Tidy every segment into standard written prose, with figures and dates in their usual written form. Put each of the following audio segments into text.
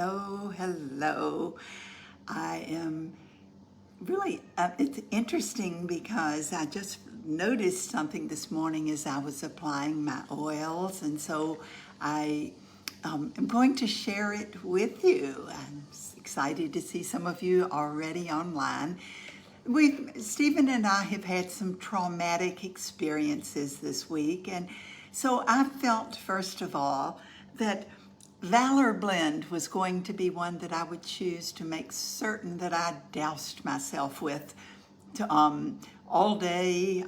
Hello. I am really, it's interesting because I just noticed something this morning as I was applying my oils, and so I am going to share it with you. I'm excited to see some of you already online. Stephen and I have had some traumatic experiences this week, and so I felt, first of all, that Valor blend was going to be one that I would choose to make certain that I doused myself with all day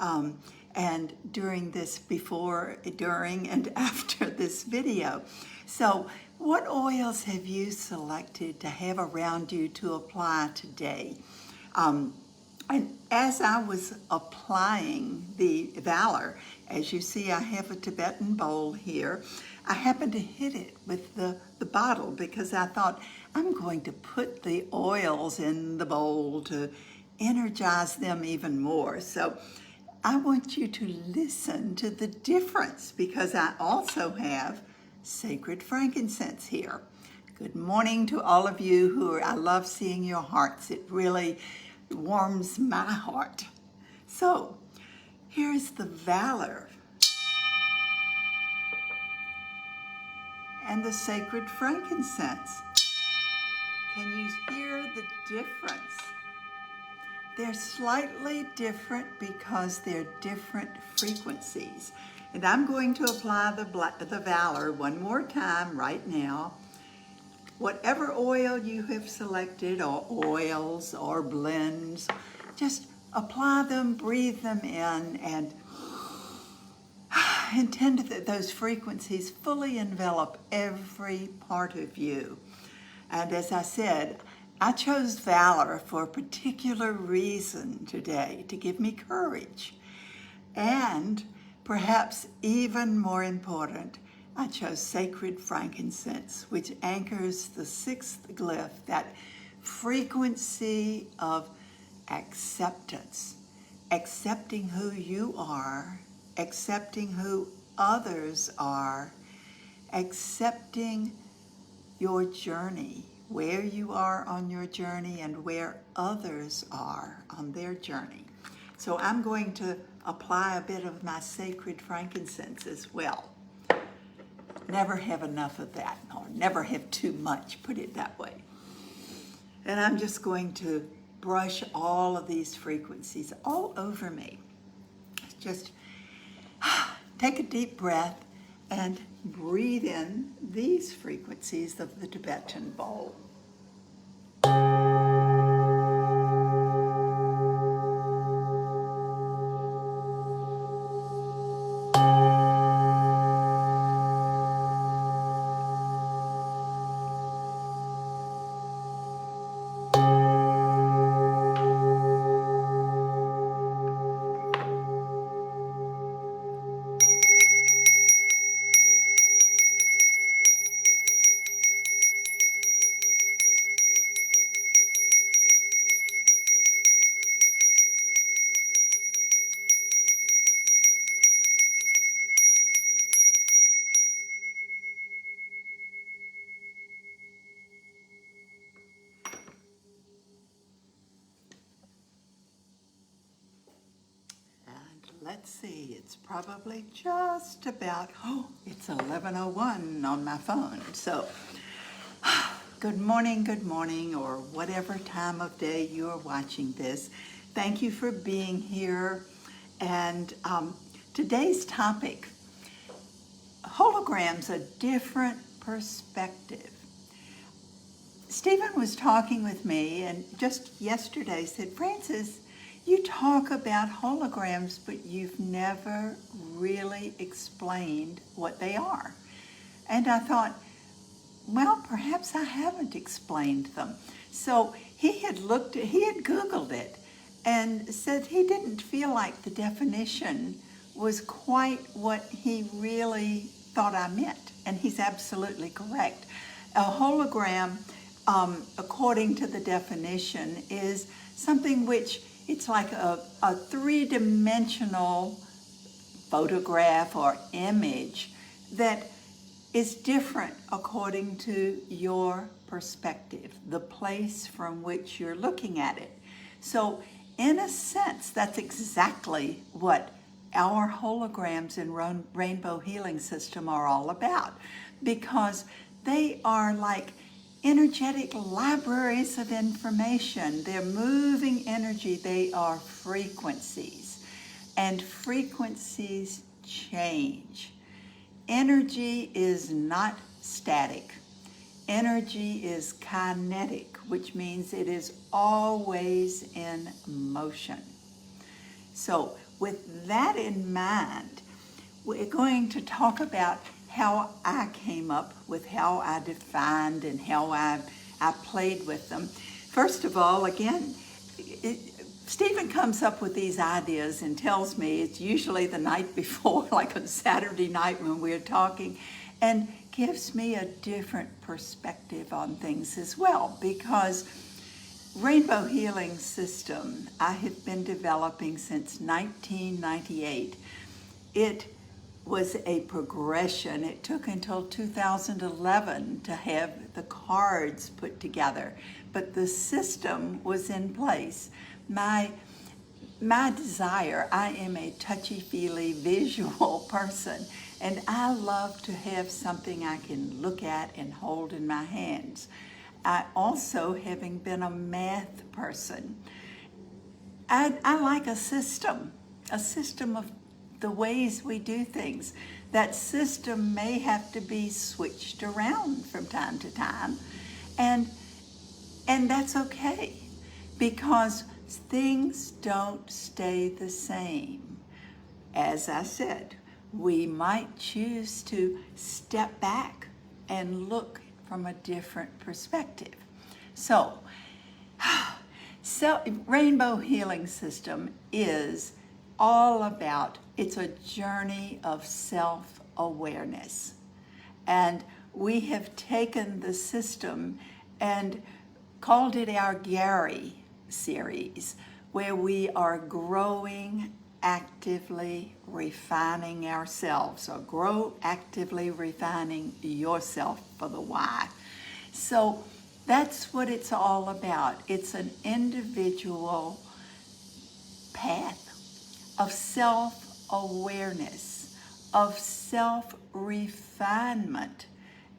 and during this, before, during, and after this video. So what oils have you selected to have around you to apply today? And as I was applying the Valor, as you see, I have a Tibetan bowl here. I happened to hit it with the bottle because I thought I'm going to put the oils in the bowl to energize them even more. So I want you to listen to the difference because I also have Sacred Frankincense here. Good morning to all of you I love seeing your hearts. It really warms my heart. So here's the Valor and the Sacred Frankincense. Can you hear the difference? They're slightly different because they're different frequencies. And I'm going to apply the Valor one more time right now. Whatever oil you have selected, or oils or blends, just apply them, breathe them in, and intend that those frequencies fully envelop every part of you. And as I said, I chose Valor for a particular reason today, to give me courage. And perhaps even more important, I chose Sacred Frankincense, which anchors the sixth glyph, that frequency of acceptance, accepting who you are, accepting who others are, accepting your journey, where you are on your journey and where others are on their journey. So I'm going to apply a bit of my Sacred Frankincense as well. Never have enough of that, or never have too much, put it that way. And I'm just going to brush all of these frequencies all over me. Just take a deep breath and breathe in these frequencies of the Tibetan bowl. Let's see, it's probably just about, it's 11:01 on my phone. So, good morning, or whatever time of day you are watching this. Thank you for being here. And today's topic, holograms, a different perspective. Stephen was talking with me and just yesterday said, Frances, you talk about holograms, but you've never really explained what they are. And I thought, well, perhaps I haven't explained them. So he had Googled it and said he didn't feel like the definition was quite what he really thought I meant. And he's absolutely correct. A hologram, according to the definition, is something which it's like a three-dimensional photograph or image that is different according to your perspective, the place from which you're looking at it. So in a sense, that's exactly what our holograms and rainbow healing system are all about, because they are like energetic libraries of information. They're moving energy. They are frequencies, and frequencies change. Energy is not static. Energy is kinetic, which means it is always in motion. So with that in mind, we're going to talk about how I came up with how I defined and how I played with them. First of all, again, Stephen comes up with these ideas and tells me it's usually the night before, like on Saturday night when we're talking, and gives me a different perspective on things as well, because Rainbow Healing System I have been developing since 1998. It was a progression. It took until 2011 to have the cards put together, but the system was in place. My desire, I am a touchy-feely visual person, and I love to have something I can look at and hold in my hands. I also, having been a math person, I like a system of the ways we do things. That system may have to be switched around from time to time, and that's okay, because things don't stay the same. As I said, we might choose to step back and look from a different perspective. So Rainbow Healing System is all about, it's a journey of self-awareness. And we have taken the system and called it our Gary series, where we are growing, actively refining ourselves, or grow actively refining yourself for the why. So that's what it's all about. It's an individual path of self-awareness, of self-refinement.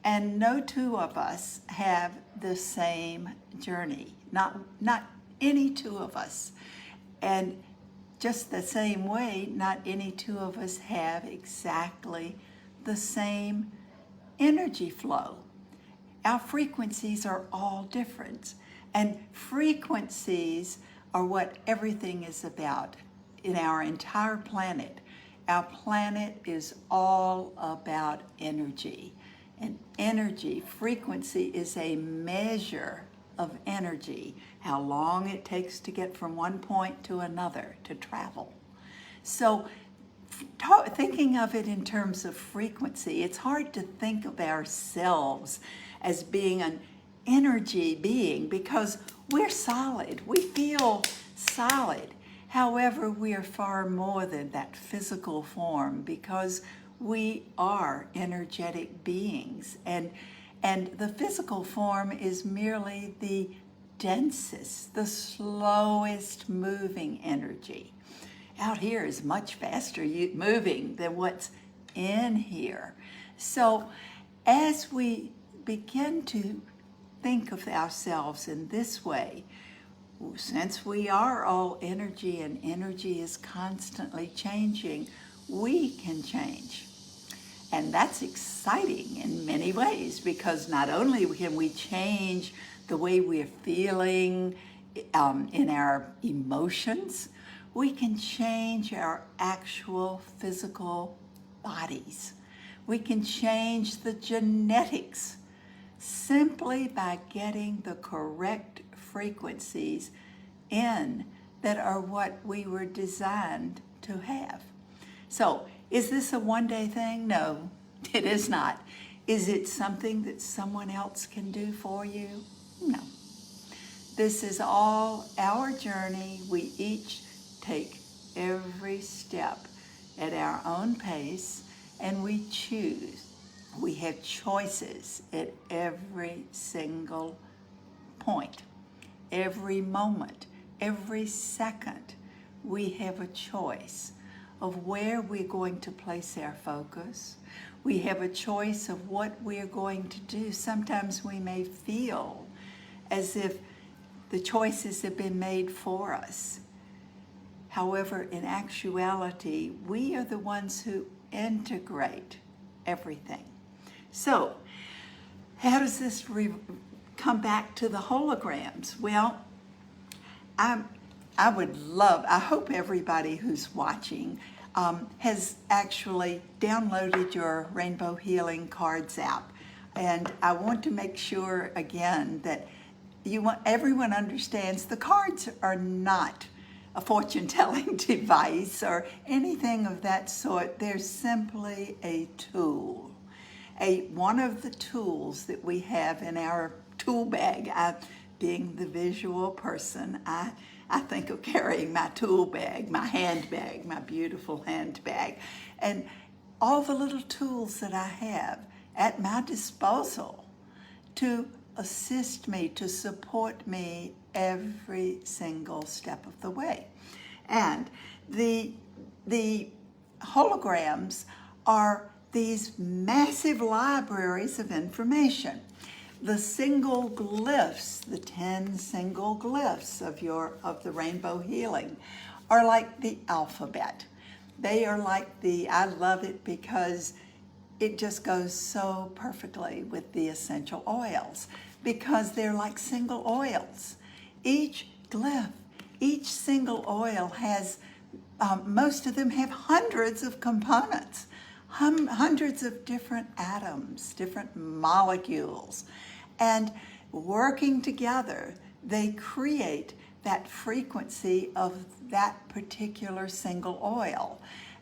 And no two of us have the same journey, not any two of us. And just the same way, not any two of us have exactly the same energy flow. Our frequencies are all different, and frequencies are what everything is about in our entire planet. Our planet is all about energy, and energy, frequency, is a measure of energy, how long it takes to get from one point to another, to travel. So thinking of it in terms of frequency, it's hard to think of ourselves as being an energy being, because we're solid. We feel solid. However, we are far more than that physical form, because we are energetic beings. And the physical form is merely the densest, the slowest moving energy. Out here is much faster moving than what's in here. So as we begin to think of ourselves in this way, since we are all energy and energy is constantly changing, we can change. And that's exciting in many ways, because not only can we change the way we're feeling in our emotions, we can change our actual physical bodies. We can change the genetics simply by getting the correct frequencies in that are what we were designed to have. So, is this a one-day thing? No, it is not. Is it something that someone else can do for you? No. This is all our journey. We each take every step at our own pace, and we choose We have choices at every single point, every moment, every second. We have a choice of where we're going to place our focus. We have a choice of what we're going to do. Sometimes we may feel as if the choices have been made for us. However, in actuality, we are the ones who integrate everything. So, how does this come back to the holograms? Well, I hope everybody who's watching has actually downloaded your Rainbow Healing Cards app. And I want to make sure again that everyone understands the cards are not a fortune-telling device or anything of that sort. They're simply a tool. One of the tools that we have in our tool bag. Being the visual person, I think of carrying my tool bag, my handbag, my beautiful handbag, and all the little tools that I have at my disposal to assist me, to support me every single step of the way. And the holograms are these massive libraries of information. The single glyphs, the 10 single glyphs of the rainbow healing are like the alphabet. They are like I love it because it just goes so perfectly with the essential oils, because they're like single oils. Each glyph, each single oil has, most of them have hundreds of components, hundreds of different atoms, different molecules. And working together, they create that frequency of that particular single oil.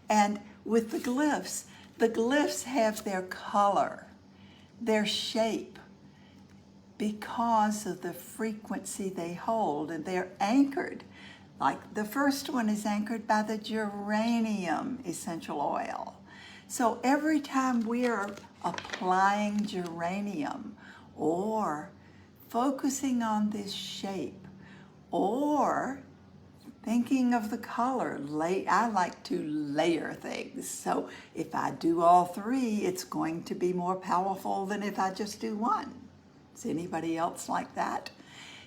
And with the glyphs have their color, their shape, because of the frequency they hold, and they're anchored. Like the first one is anchored by the geranium essential oil. So every time we're applying geranium or focusing on this shape or thinking of the color, I like to layer things. So if I do all three, it's going to be more powerful than if I just do one. Is anybody else like that?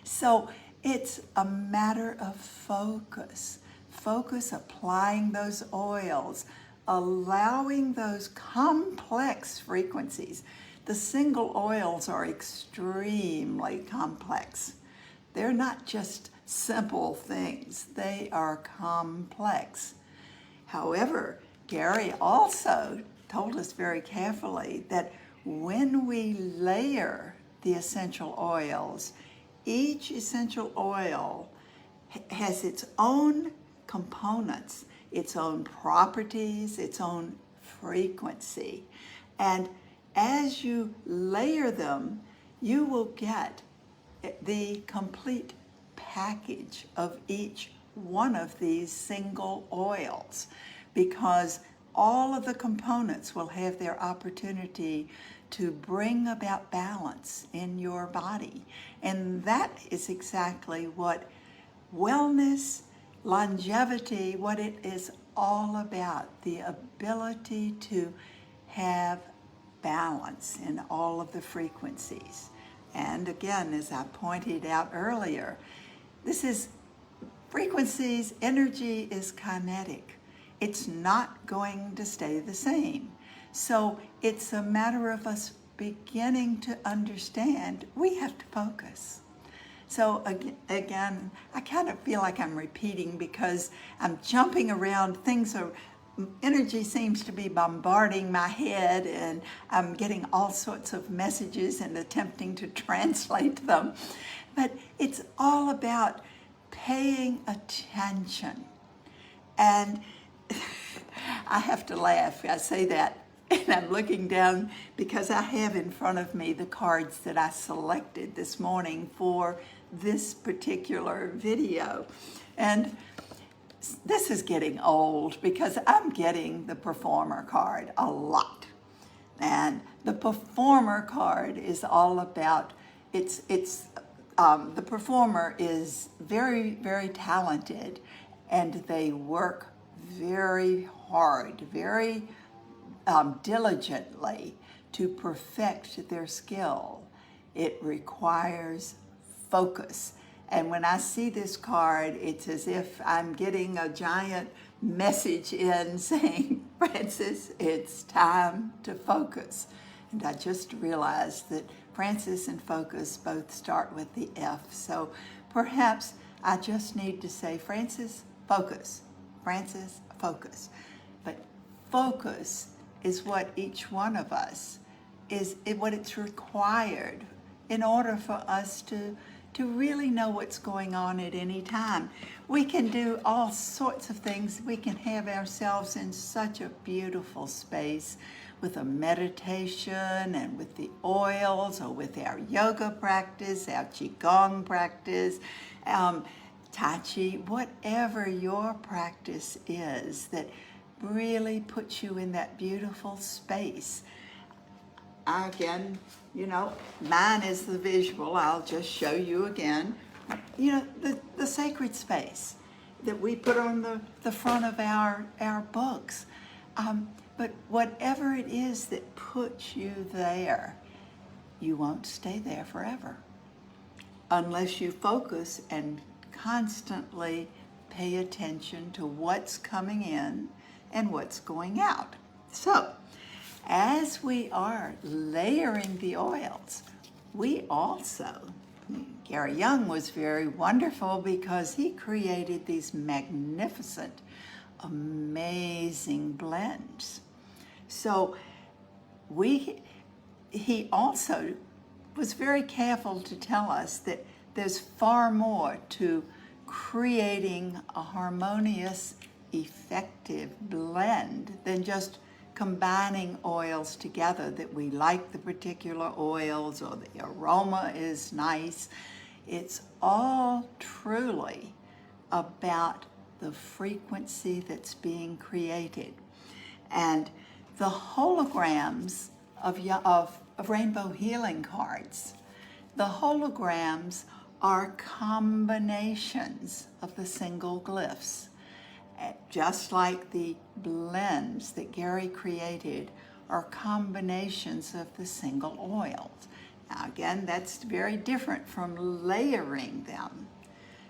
So it's a matter of focus. Focus, applying those oils, allowing those complex frequencies. The single oils are extremely complex. They're not just simple things. They are complex. However, Gary also told us very carefully that when we layer the essential oils, each essential oil has its own components, its own properties, its own frequency. And as you layer them, you will get the complete package of each one of these single oils, because all of the components will have their opportunity to bring about balance in your body. And that is exactly what wellness, longevity, what it is all about, the ability to have balance in all of the frequencies. And again, as I pointed out earlier, this is frequencies, energy is kinetic. It's not going to stay the same. So it's a matter of us beginning to understand we have to focus. So again, I kind of feel like I'm repeating because I'm jumping around. Energy seems to be bombarding my head, and I'm getting all sorts of messages and attempting to translate them. But it's all about paying attention. And I have to laugh. I say that, and I'm looking down because I have in front of me the cards that I selected this morning for this particular video. And this is getting old because I'm getting the performer card a lot. And the performer card is all about, the performer is very, very talented, and they work very hard, very diligently to perfect their skill. It requires focus. And when I see this card, it's as if I'm getting a giant message in saying, Francis, it's time to focus. And I just realized that Francis and focus both start with the F. So perhaps I just need to say, Francis, focus. Francis, focus. But focus is what each one of us what it's required in order for us to really know what's going on at any time. We can do all sorts of things. We can have ourselves in such a beautiful space with a meditation and with the oils, or with our yoga practice, our qigong practice, tai chi, whatever your practice is that really puts you in that beautiful space. Again, mine is the visual. I'll just show you again. The sacred space that we put on the front of our books. But whatever it is that puts you there, you won't stay there forever unless you focus and constantly pay attention to what's coming in and what's going out. So, as we are layering the oils, we also, Gary Young was very wonderful because he created these magnificent, amazing blends. So he also was very careful to tell us that there's far more to creating a harmonious, effective blend than just combining oils together, that we like the particular oils or the aroma is nice. It's all truly about the frequency that's being created. And the holograms of rainbow healing cards, the holograms are combinations of the single glyphs. Just like the blends that Gary created are combinations of the single oils. Now again, that's very different from layering them,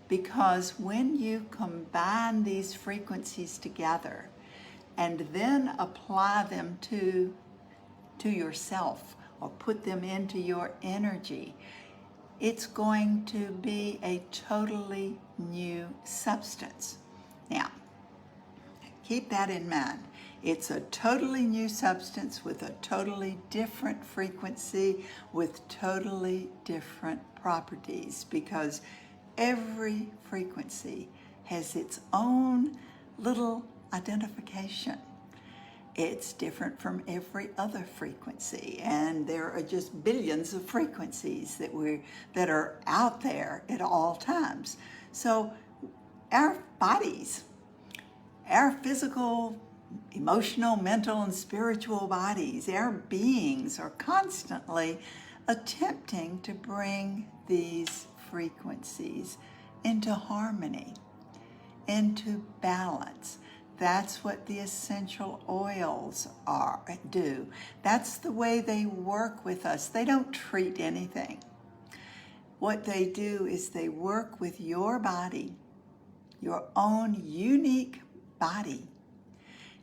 because when you combine these frequencies together and then apply them to yourself or put them into your energy, it's going to be a totally new substance. Now, keep that in mind. It's a totally new substance with a totally different frequency, with totally different properties, because every frequency has its own little identification. It's different from every other frequency, and there are just billions of frequencies that are out there at all times. So our bodies, our physical, emotional, mental, and spiritual bodies, our beings are constantly attempting to bring these frequencies into harmony, into balance. That's what the essential oils do. That's the way they work with us. They don't treat anything. What they do is they work with your body, your own unique body,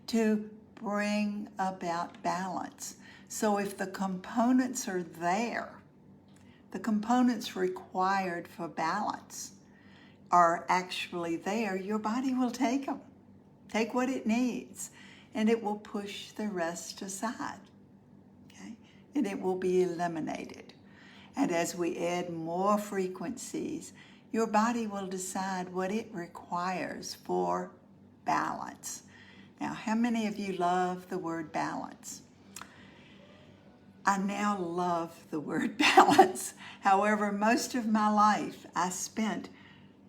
to bring about balance. So if the components are there, the components required for balance are actually there, your body will take them. Take what it needs, and it will push the rest aside, okay? And it will be eliminated. And as we add more frequencies, your body will decide what it requires for balance. Now, how many of you love the word balance? I now love the word balance. However, most of my life I spent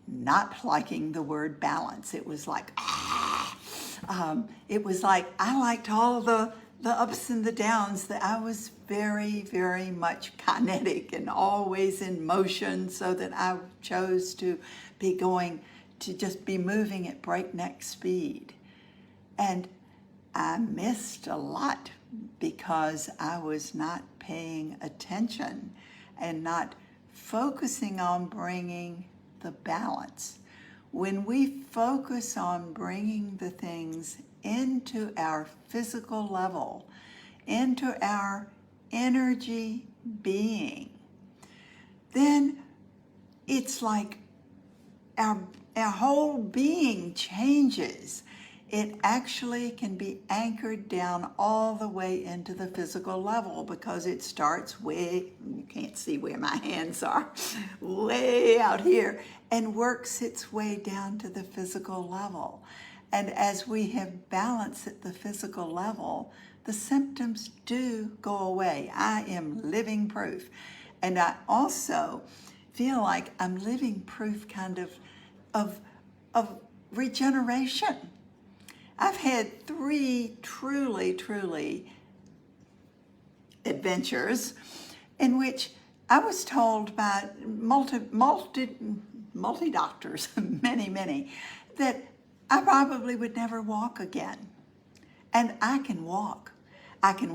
not liking the word balance. It was like, I liked all the the ups and the downs, that I was very, very much kinetic and always in motion, so that I chose to just be moving at breakneck speed. And I missed a lot because I was not paying attention and not focusing on bringing the balance. When we focus on bringing the things into our physical level, into our energy being, then it's like our whole being changes. It actually can be anchored down all the way into the physical level, because it starts way, you can't see where my hands are, way out here, and works its way down to the physical level. And as we have balance at the physical level, the symptoms do go away. I am living proof. And I also feel like I'm living proof kind of regeneration. I've had 3 truly adventures in which I was told by multi doctors, many, that I probably would never walk again. And I can walk. I can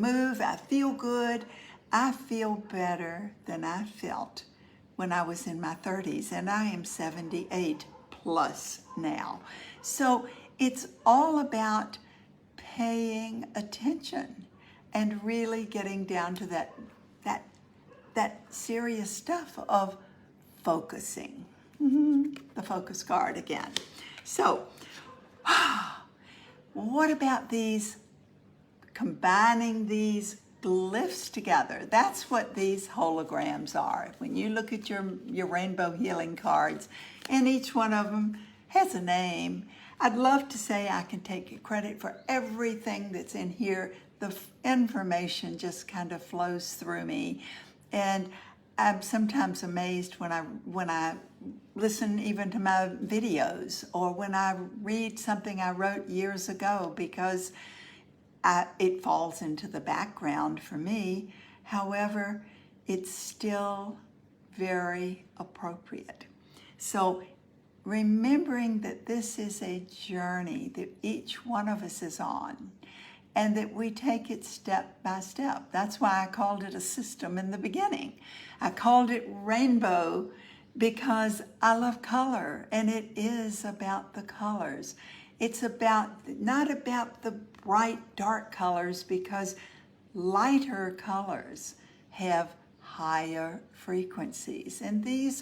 move, I feel good. I feel better than I felt when I was in my 30s, and I am 78 plus now. So it's all about paying attention and really getting down to that serious stuff of focusing. The focus card again. So, what about combining these glyphs together? That's what these holograms are. When you look at your rainbow healing cards, and each one of them has a name, I'd love to say I can take credit for everything that's in here. The information just kind of flows through me, and I'm sometimes amazed when I listen even to my videos, or when I read something I wrote years ago, because it falls into the background for me. However, it's still very appropriate. So remembering that this is a journey that each one of us is on, and that we take it step by step. That's why I called it a system in the beginning. I called it rainbow because I love color, and it is about the colors. It's not about the bright, dark colors, because lighter colors have higher frequencies. And these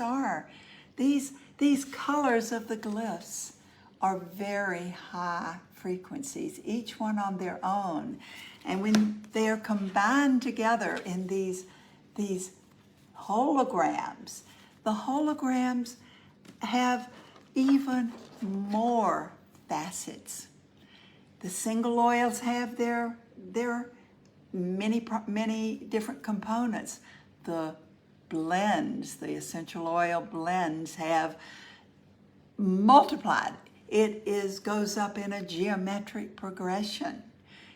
colors of the glyphs are very high frequencies, each one on their own. And when they are combined together in these holograms, the holograms have even more facets. The single oils have their many different components. The blends, the essential oil blends, have multiplied. It goes up in a geometric progression.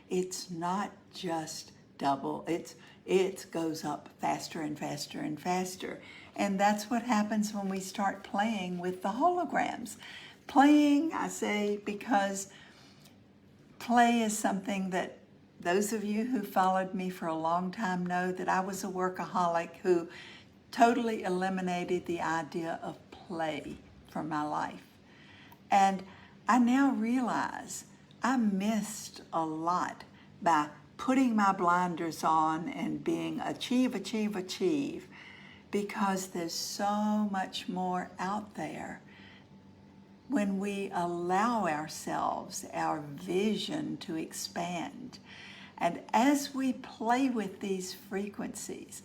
It's not just double. It goes up faster and faster and faster. And that's what happens when we start playing with the holograms. Playing, I say, because play is something that those of you who followed me for a long time know that I was a workaholic who totally eliminated the idea of play from my life. And I now realize I missed a lot by putting my blinders on and being achieve, because there's so much more out there when we allow ourselves, our vision to expand. And as we play with these frequencies,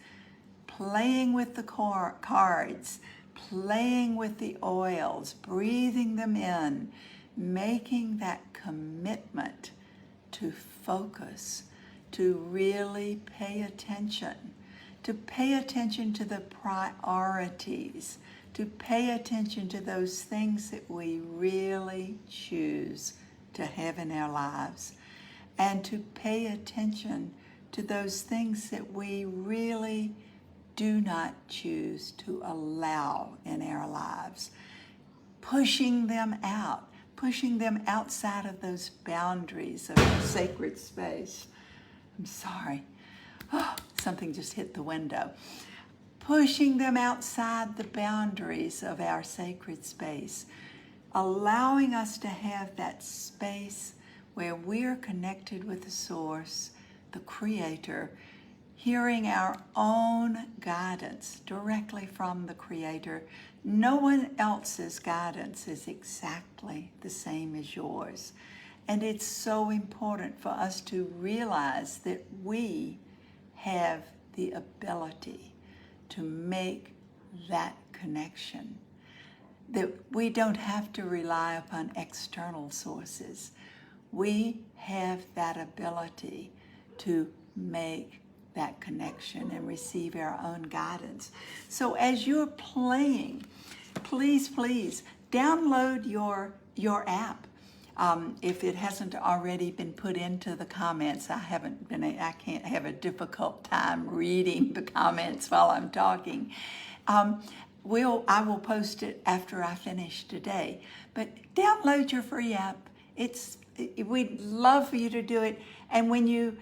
playing with the cards, playing with the oils, breathing them in, making that commitment to focus, to really pay attention to the priorities, to pay attention to those things that we really choose to have in our lives. and to pay attention to those things that we really do not choose to allow in our lives. Pushing them outside of those boundaries of our sacred space. I'm sorry. Oh, something just hit the window. Pushing them outside the boundaries of our sacred space. Allowing us to have that space where we're connected with the source, the creator, hearing our own guidance directly from the creator. No one else's guidance is exactly the same as yours. And it's so important for us to realize that we have the ability to make that connection, that we don't have to rely upon external sources. We have that ability to make that connection and receive our own guidance. So as you're playing, please download your app. If it hasn't already been put into the comments, I can't have a difficult time reading the comments while I'm talking. I will post it after I finish today. But download your free app. We'd love for you to do it. And when you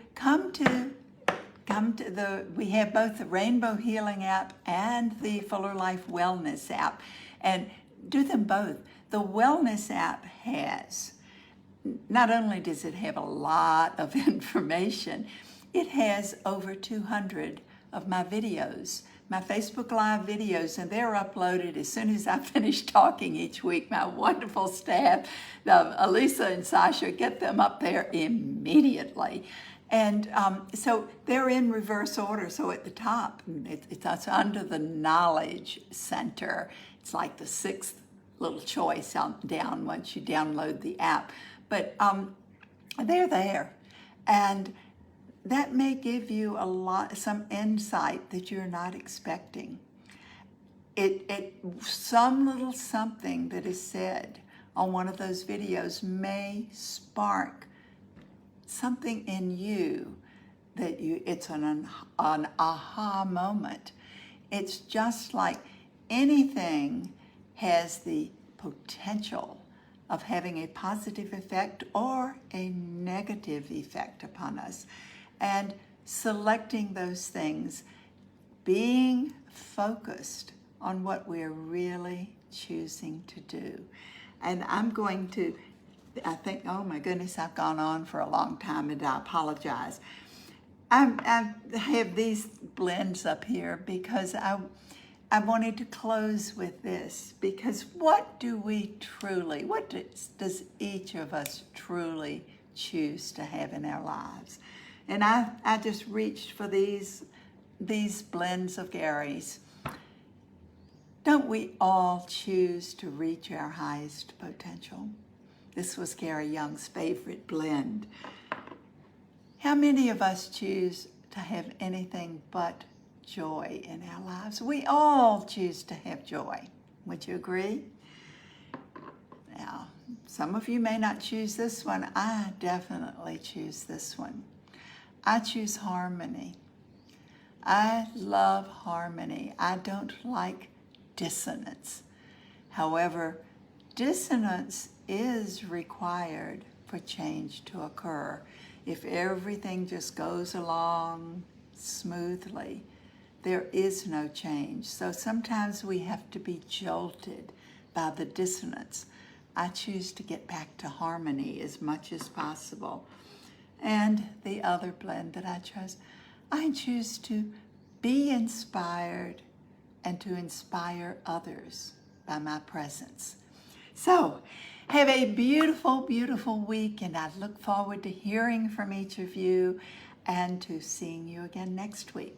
we have both the Rainbow Healing app and the Fuller Life Wellness app, and do them both. The Wellness app has, not only does it have a lot of information, it has over 200 of my videos, my Facebook Live videos, and they're uploaded as soon as I finish talking each week. My wonderful staff, Elisa and Sasha, get them up there immediately. And so they're in reverse order. So at the top, it's under the Knowledge Center. It's like the 6th little choice down once you download the app. But they're there. And that may give you some insight that you're not expecting. Some little something that is said on one of those videos may spark something in you it's an aha moment. It's just like anything has the potential of having a positive effect or a negative effect upon us. And selecting those things, being focused on what we're really choosing to do. And I'm going to, I think, oh my goodness, I've gone on for a long time and I apologize. I have these blends up here because I wanted to close with this, because what does each of us truly choose to have in our lives? And I just reached for these blends of Gary's. Don't we all choose to reach our highest potential? This was Gary Young's favorite blend. How many of us choose to have anything but joy in our lives? We all choose to have joy. Would you agree? Now, some of you may not choose this one. I definitely choose this one. I choose harmony. I love harmony. I don't like dissonance. However, dissonance is required for change to occur. If everything just goes along smoothly, there is no change. So sometimes we have to be jolted by the dissonance. I choose to get back to harmony as much as possible. And the other blend that I chose, I choose to be inspired and to inspire others by my presence. So, have a beautiful, beautiful week, and I look forward to hearing from each of you and to seeing you again next week.